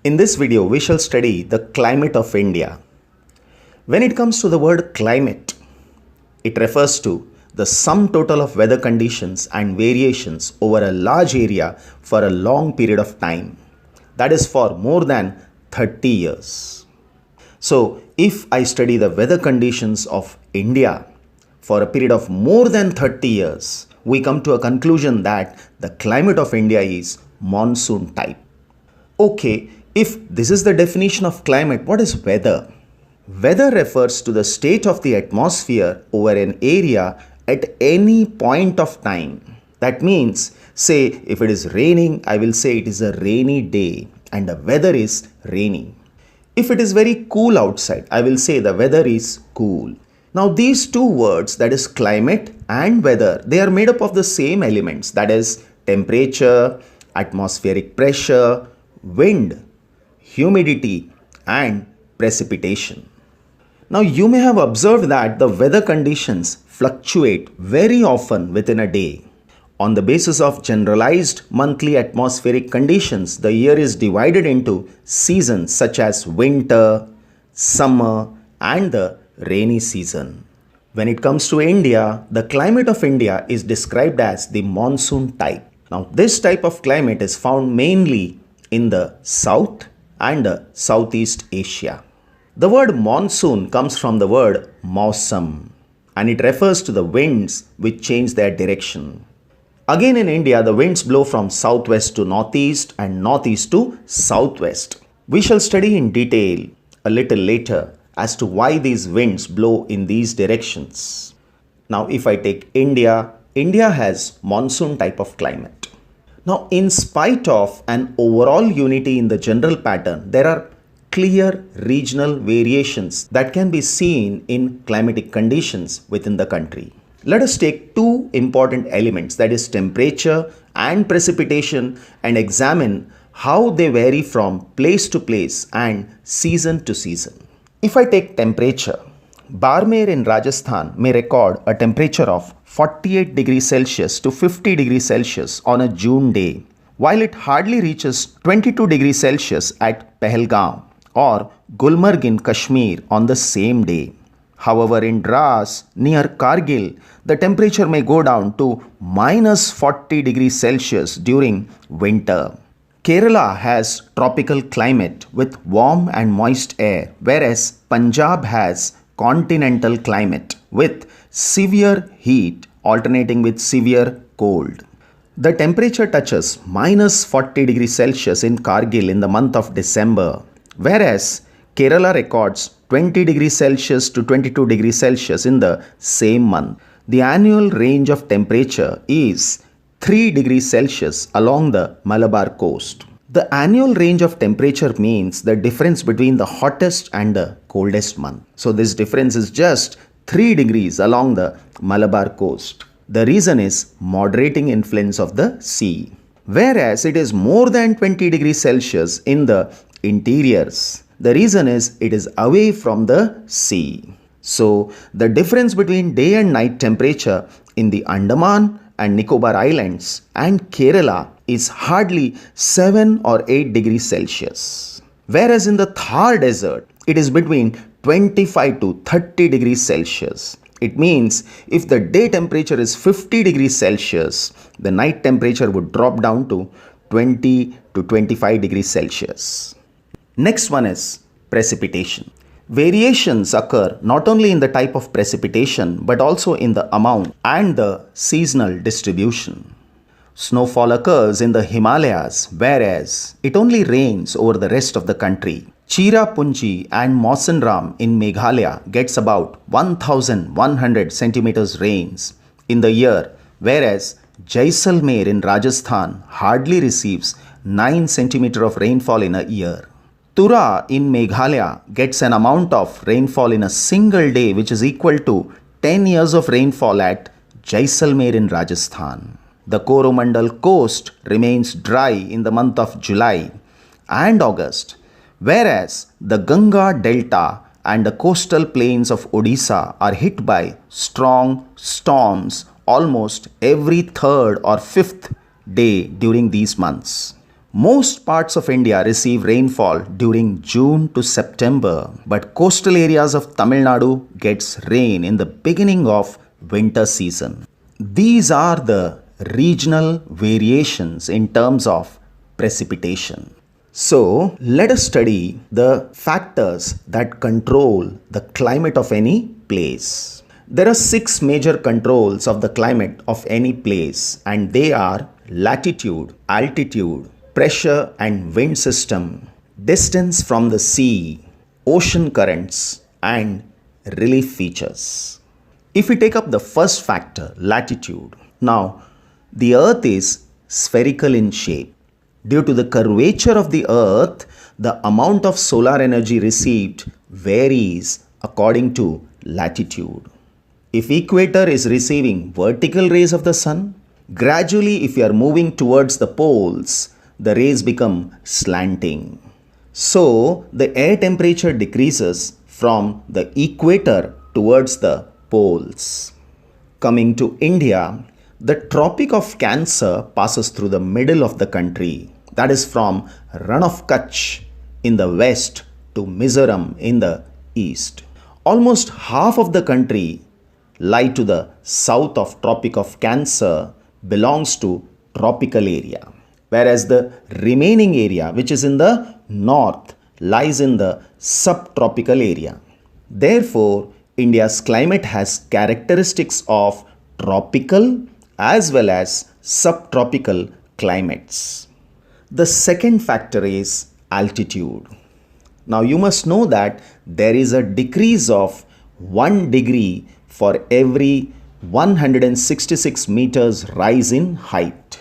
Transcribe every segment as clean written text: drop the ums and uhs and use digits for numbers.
In this video, we shall study the climate of India. When it comes to the word climate, it refers to the sum total of weather conditions and variations over a large area for a long period of time. That is for more than 30 years. So, if I study the weather conditions of India for a period of more than 30 years, we come to a conclusion that the climate of India is monsoon type. Okay, if this is the definition of climate, what is weather? Weather refers to the state of the atmosphere over an area at any point of time. That means, say, if it is raining, I will say it is a rainy day and the weather is rainy. If it is very cool outside, I will say the weather is cool. Now these two words, that is climate and weather, they are made up of the same elements, that is temperature, atmospheric pressure, wind, humidity and precipitation. Now you may have observed that the weather conditions fluctuate very often within a day. On the basis of generalized monthly atmospheric conditions, the year is divided into seasons such as winter, summer and the rainy season. When it comes to India, the climate of India is described as the monsoon type. Now this type of climate is found mainly in the south and Southeast Asia. The word monsoon comes from the word mausam and it refers to the winds which change their direction. Again in India, the winds blow from southwest to northeast and northeast to southwest. We shall study in detail a little later as to why these winds blow in these directions. Now if I take India, India has monsoon type of climate. Now in spite of an overall unity in the general pattern, there are clear regional variations that can be seen in climatic conditions within the country. Let us take two important elements, that is temperature and precipitation, and examine how they vary from place to place and season to season. If I take temperature, Barmer in Rajasthan may record a temperature of 48 degrees Celsius to 50 degrees Celsius on a June day, while it hardly reaches 22 degrees Celsius at Pahalgam or Gulmarg in Kashmir on the same day. However, in Dras near Kargil, the temperature may go down to minus 40 degrees Celsius during winter. Kerala has tropical climate with warm and moist air, whereas Punjab has continental climate with severe heat alternating with severe cold. The temperature touches minus 40 degrees Celsius in Kargil in the month of December, whereas Kerala records 20 degrees Celsius to 22 degrees Celsius in the same month. The annual range of temperature is 3 degrees Celsius along the Malabar coast. The annual range of temperature means the difference between the hottest and the coldest month. So this difference is just 3 degrees along the Malabar coast. The reason is moderating influence of the sea. Whereas it is more than 20 degrees Celsius in the interiors. The reason is it is away from the sea. So the difference between day and night temperature in the Andaman and Nicobar Islands and Kerala is hardly 7 or 8 degrees Celsius. Whereas in the Thar desert, it is between 25 to 30 degrees Celsius. It means if the day temperature is 50 degrees Celsius, the night temperature would drop down to 20 to 25 degrees Celsius. Next one is precipitation. Variations occur not only in the type of precipitation but also in the amount and the seasonal distribution. Snowfall occurs in the Himalayas, whereas it only rains over the rest of the country. Cherrapunji and Mawsynram in Meghalaya gets about 1100 centimeters rains in the year, whereas Jaisalmer in Rajasthan hardly receives 9 centimeters of rainfall in a year. Tura in Meghalaya gets an amount of rainfall in a single day which is equal to 10 years of rainfall at Jaisalmer in Rajasthan. The Coromandel coast remains dry in the month of July and August, whereas the Ganga Delta and the coastal plains of Odisha are hit by strong storms almost every third or fifth day during these months. Most parts of India receive rainfall during June to September, but coastal areas of Tamil Nadu gets rain in the beginning of winter season. These are the regional variations in terms of precipitation. So, let us study the factors that control the climate of any place. There are 6 major controls of the climate of any place, and they are latitude, altitude, pressure and wind system, distance from the sea, ocean currents, and relief features. If we take up the first factor, latitude, now the earth is spherical in shape. Due to the curvature of the earth, the amount of solar energy received varies according to latitude. If equator is receiving vertical rays of the sun, gradually if you are moving towards the poles, the rays become slanting. So, the air temperature decreases from the equator towards the poles. Coming to India, the Tropic of Cancer passes through the middle of the country, that is from Rann of Kutch in the west to Mizoram in the east. Almost half of the country lie to the south of Tropic of Cancer belongs to tropical area, whereas the remaining area which is in the north lies in the subtropical area. Therefore, India's climate has characteristics of tropical as well as subtropical climates. The second factor is altitude. Now you must know that there is a decrease of 1 degree for every 166 meters rise in height.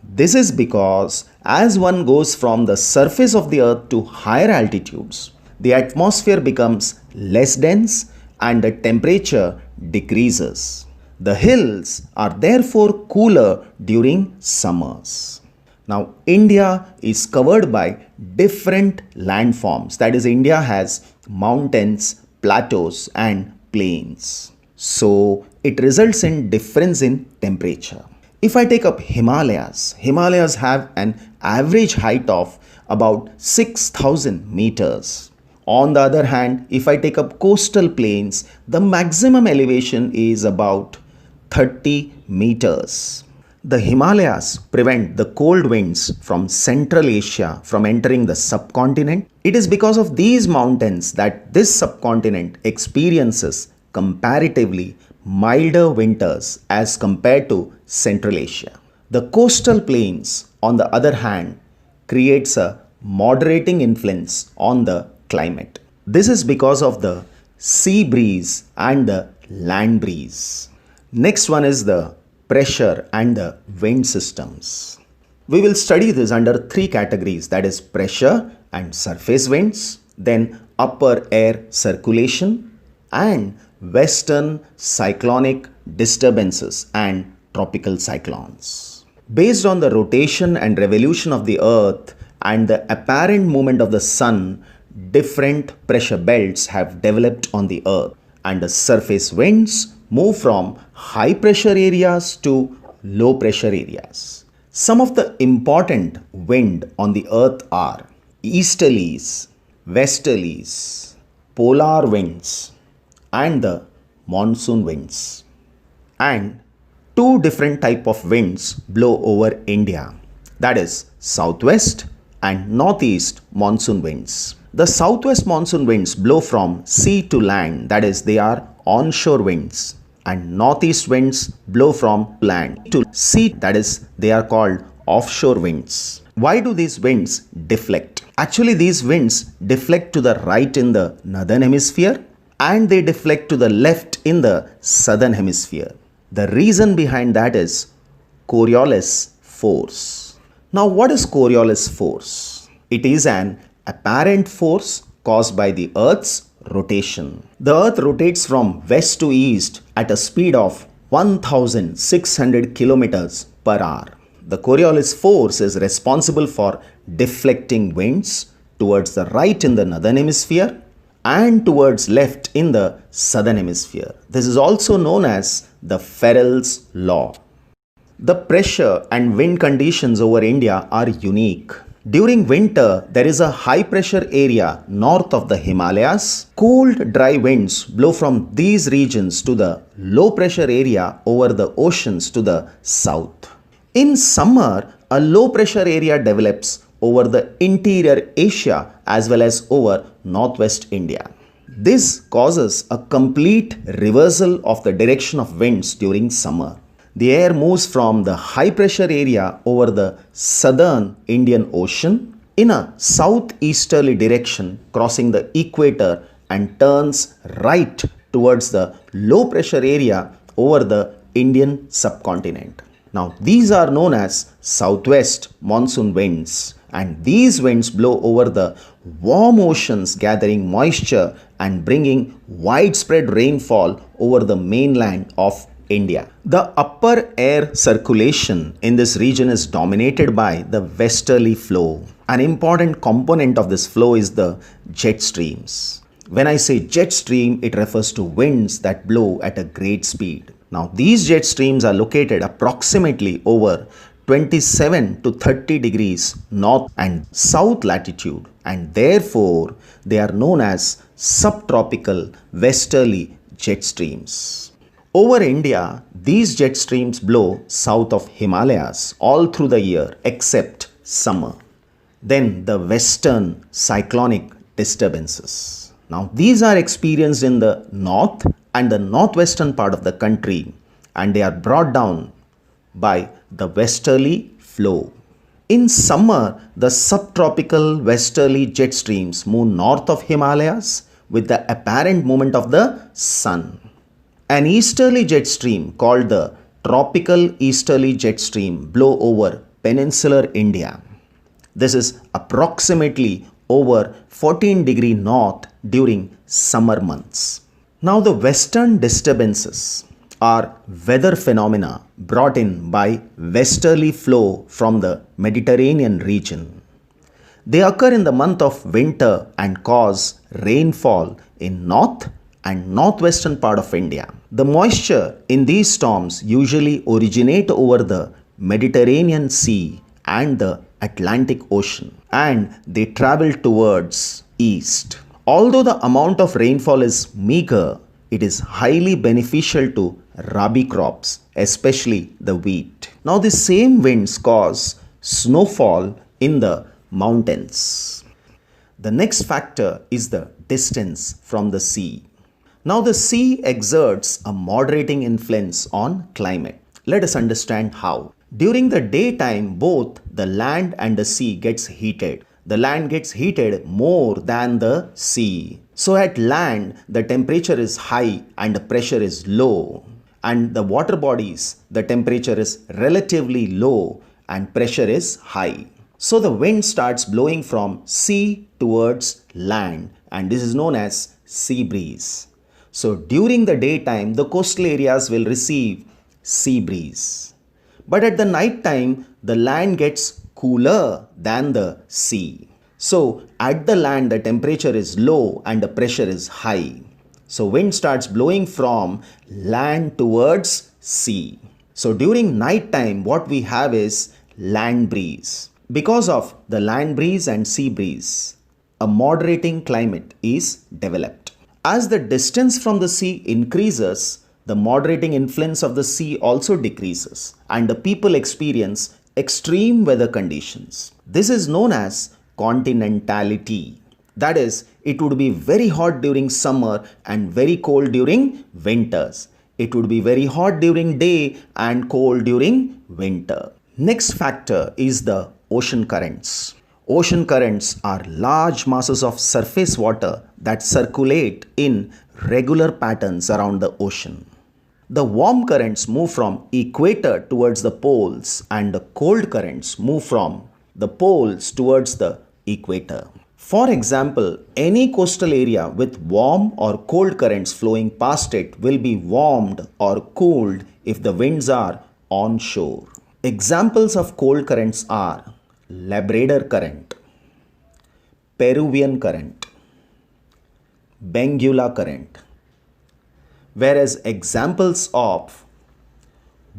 This is because as one goes from the surface of the earth to higher altitudes, the atmosphere becomes less dense and the temperature decreases. The hills are therefore cooler during summers. Now, India is covered by different landforms. That is, India has mountains, plateaus, and plains. So, it results in difference in temperature. If I take up Himalayas, Himalayas have an average height of about 6,000 meters. On the other hand, if I take up coastal plains, the maximum elevation is about 30 meters. The Himalayas prevent the cold winds from Central Asia from entering the subcontinent. It is because of these mountains that this subcontinent experiences comparatively milder winters as compared to Central Asia. The coastal plains, on the other hand, creates a moderating influence on the climate. This is because of the sea breeze and the land breeze. Next one is the pressure and the wind systems. We will study this under 3 categories, that is pressure and surface winds, then upper air circulation, and western cyclonic disturbances and tropical cyclones. Based on the rotation and revolution of the earth and the apparent movement of the sun, different pressure belts have developed on the earth, and the surface winds move from high pressure areas to low pressure areas. Some of the important wind on the earth are easterlies, westerlies, polar winds, and the monsoon winds. And 2 different type of winds blow over India, that is southwest and northeast monsoon winds. The southwest monsoon winds blow from sea to land, that is they are onshore winds, and northeast winds blow from land to sea, that is they are called offshore winds. Why do these winds deflect? Actually, these winds deflect to the right in the northern hemisphere and they deflect to the left in the southern hemisphere. The reason behind that is Coriolis force. Now, what is Coriolis force? It is an apparent force caused by the Earth's rotation. The Earth rotates from west to east at a speed of 1600 kilometers per hour. The Coriolis force is responsible for deflecting winds towards the right in the northern hemisphere and towards left in the southern hemisphere. This is also known as the Ferrel's law. The pressure and wind conditions over India are unique. During winter, there is a high pressure area north of the Himalayas. Cold, dry winds blow from these regions to the low pressure area over the oceans to the south. In summer, a low pressure area develops over the interior Asia as well as over northwest India. This causes a complete reversal of the direction of winds during summer. The air moves from the high pressure area over the southern Indian Ocean in a southeasterly direction, crossing the equator and turns right towards the low pressure area over the Indian subcontinent. Now, these are known as southwest monsoon winds, and these winds blow over the warm oceans, gathering moisture and bringing widespread rainfall over the mainland of India. The upper air circulation in this region is dominated by the westerly flow. An important component of this flow is the jet streams. When I say jet stream, it refers to winds that blow at a great speed. Now, these jet streams are located approximately over 27 to 30 degrees north and south latitude, and therefore they are known as subtropical westerly jet streams. Over India, these jet streams blow south of Himalayas all through the year except summer. Then the western cyclonic disturbances. Now, these are experienced in the north and the northwestern part of the country, and they are brought down by the westerly flow. In summer, the subtropical westerly jet streams move north of Himalayas with the apparent movement of the sun. An easterly jet stream called the tropical easterly jet stream blow over peninsular India. This is approximately over 14° north during summer months. Now, the western disturbances are weather phenomena brought in by westerly flow from the Mediterranean region. They occur in the month of winter and cause rainfall in north and northwestern part of India. The moisture in these storms usually originate over the Mediterranean Sea and the Atlantic Ocean, and they travel towards east. Although the amount of rainfall is meager, it is highly beneficial to rabi crops, especially the wheat. Now, the same winds cause snowfall in the mountains. The next factor is the distance from the sea. Now, the sea exerts a moderating influence on climate. Let us understand how. During the daytime, both the land and the sea gets heated. The land gets heated more than the sea. So at land, the temperature is high and the pressure is low. And the water bodies, the temperature is relatively low and pressure is high. So the wind starts blowing from sea towards land, and this is known as sea breeze. So during the daytime, the coastal areas will receive sea breeze. But at the night time, the land gets cooler than the sea. So at the land, the temperature is low and the pressure is high. So wind starts blowing from land towards sea. So during night time, what we have is land breeze. Because of the land breeze and sea breeze, a moderating climate is developed. As the distance from the sea increases, the moderating influence of the sea also decreases, and the people experience extreme weather conditions. This is known as continentality. That is, it would be very hot during summer and very cold during winters. It would be very hot during day and cold during winter. Next factor is the ocean currents. Ocean currents are large masses of surface water that circulate in regular patterns around the ocean. The warm currents move from equator towards the poles, and the cold currents move from the poles towards the equator. For example, any coastal area with warm or cold currents flowing past it will be warmed or cooled if the winds are onshore. Examples of cold currents are Labrador current, Peruvian current, Benguela current. Whereas examples of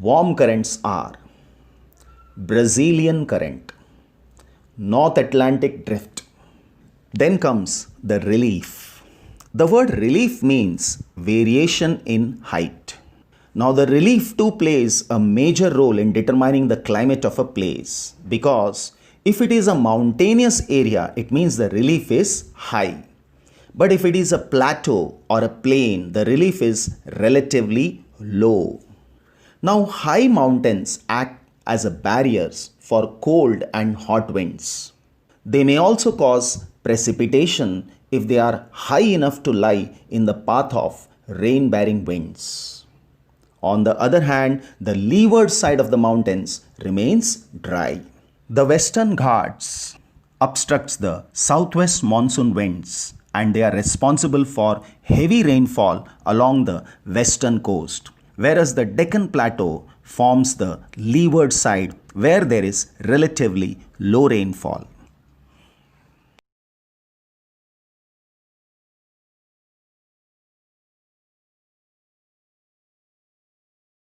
warm currents are Brazilian current, North Atlantic Drift. Then comes the relief. The word relief means variation in height. Now, the relief too plays a major role in determining the climate of a place, because if it is a mountainous area, it means the relief is high. But if it is a plateau or a plain, the relief is relatively low. Now, high mountains act as a barriers for cold and hot winds. They may also cause precipitation if they are high enough to lie in the path of rain-bearing winds. On the other hand, the leeward side of the mountains remains dry. The Western Ghats obstructs the southwest monsoon winds, and they are responsible for heavy rainfall along the western coast, whereas the Deccan Plateau forms the leeward side where there is relatively low rainfall.